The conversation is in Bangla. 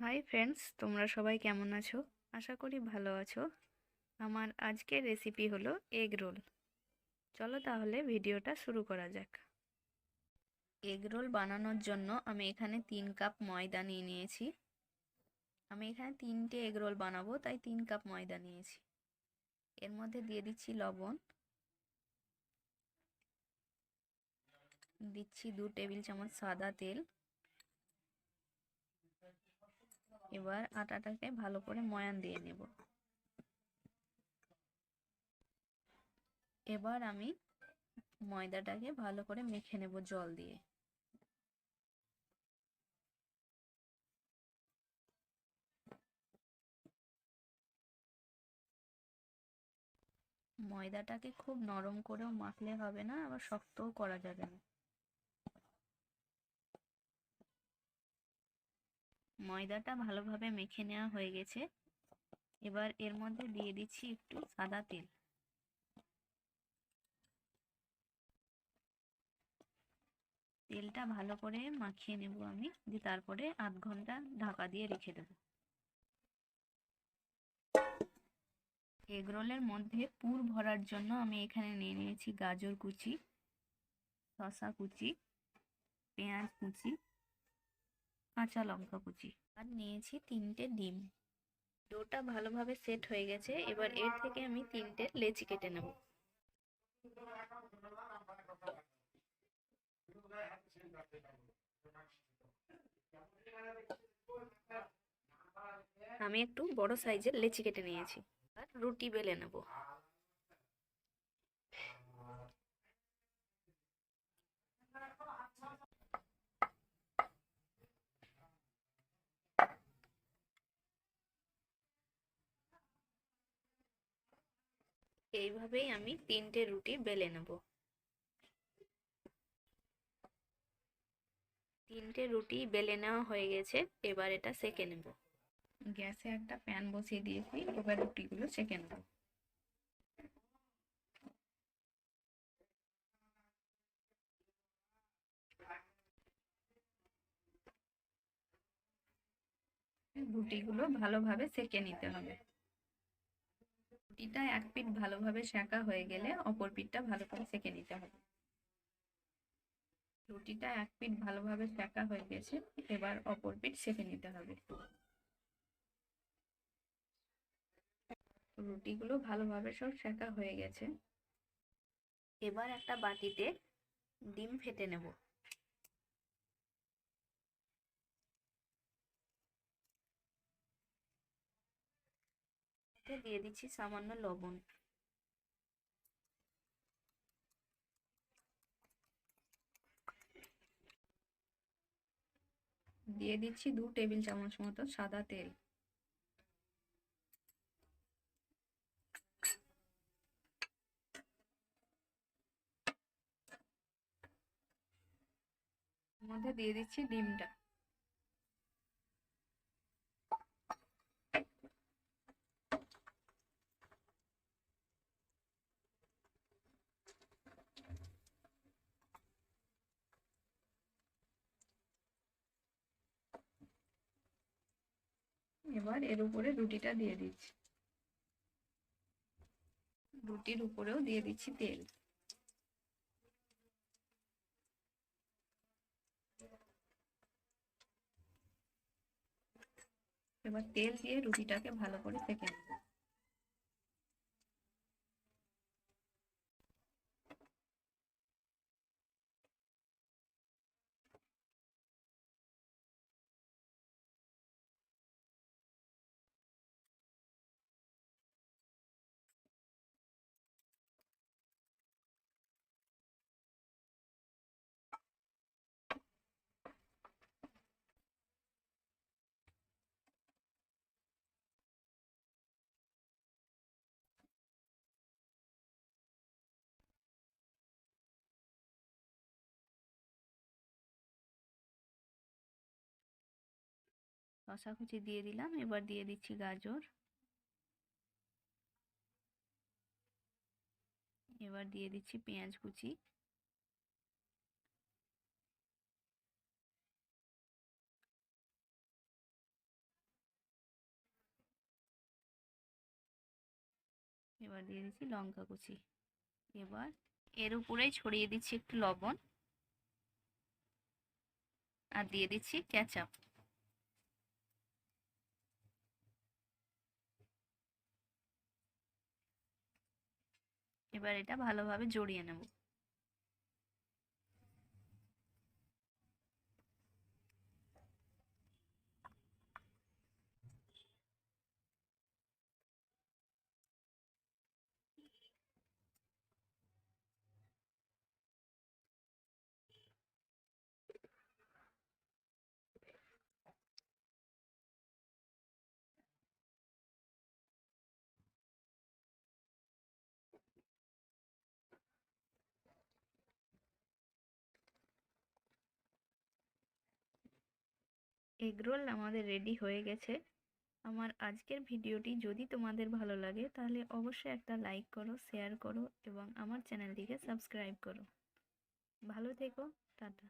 হাই ফ্রেন্ডস, তোমরা সবাই কেমন আছো? আশা করি ভালো আছো। আমার আজকের রেসিপি হলো এগ রোল। চলো তাহলে ভিডিওটা শুরু করা যাক। এগ রোল বানানোর জন্য আমি এখানে 3 কাপ ময়দা নিয়ে নিয়েছি। আমি এখানে 3টে এগ রোল বানাবো, তাই 3 কাপ ময়দা নিয়েছি। এর মধ্যে দিয়ে দিচ্ছি লবণ, দিচ্ছি 2 টেবিল চামচ সাদা তেল। এবার আটাটাকে ভালো করে ময়ান দিয়ে নেব। এবার আমি ময়দাটাকে ভালো করে মেখে নেব জল দিয়ে। ময়দাটাকে খুব নরম করেও মাখলে হবে না, আবার শক্তও করা যাবে না। ময়দাটা ভালোভাবে মেখে নেওয়া হয়ে গেছে। এবার এর মধ্যে দিয়ে দিচ্ছি একটু সাদা তেল। তেলটা ভালো করে মাখিয়ে নেব আমি, দিয়ে তারপরে আধ ঘন্টা ঢাকা দিয়ে রেখে দেব। এগ রোলের মধ্যে পুর ভরার জন্য আমি এখানে নিয়ে নিয়েছি গাজর কুচি, শসা কুচি, পেঁয়াজ কুচি, কাঁচা লঙ্কা কুচি, আর নিয়েছি 3টে ডিম। ডোটা ভালোভাবে সেট হয়ে গেছে। এবার এর থেকে আমি 3টে লেচি কেটে নেব। আমি একটু বড় সাইজের লেচি কেটে নিয়েছি। আর রুটি বেলে নেব। এইভাবেই আমি 3টে রুটি বেলে নেব। 3টে রুটি বেলে নেওয়া হয়ে গেছে। এবার এটা সেঁকে নেব। গ্যাসে একটা প্যান বসিয়ে দিয়েছি, এবার রুটিগুলো সেঁকে নেব। রুটিগুলো ভালোভাবে সেঁকে নিতে হবে। রুটিটা এক পিঠ ভালোভাবে সেঁকা হয়ে গেলে অপর পিঠটা ভালো করে সেঁকে নিতে হবে। রুটিটা এক পিঠ ভালোভাবে সেঁকা হয়ে গেছে। এবার অপর পিঠ সেঁকে নিতে হবে। রুটিগুলো ভালোভাবে সব সেঁকা হয়ে গেছে। এবার একটা বাটিতে ডিম ফেটে নেব। দিয়ে দিচ্ছি সামান্য লবণ। দিয়ে দিচ্ছি 2 টেবিল চামচ মতো সাদা তেল। এর মধ্যে দিয়ে দিচ্ছি ডিমটা। এবার এর উপরে রুটিটা দিয়ে দিচ্ছি। রুটির উপরেও দিয়ে দিচ্ছি তেল। এবার তেল দিয়ে রুটিটাকে ভালো করে সেঁকে নেব। শসা কুচি দিয়ে দিলাম। এবার দিয়ে দিচ্ছি গাজর। এবার দিয়ে দিচ্ছি পেঁয়াজ কুচি। এবার দিয়ে দিচ্ছি লঙ্কা কুচি। এবার এর উপরেই ছড়িয়ে দিচ্ছি একটু লবণ আর দিয়ে দিচ্ছি কেচাপ। এবার এটা ভালোভাবে জড়িয়ে নেব। এগরোল আমাদের রেডি হয়ে গেছে। আমার আজকের ভিডিওটি যদি তোমাদের ভালো লাগে তাহলে অবশ্যই একটা লাইক করো, শেয়ার করো এবং আমার চ্যানেলটিকে সাবস্ক্রাইব করো। ভালো থেকো, টাটা।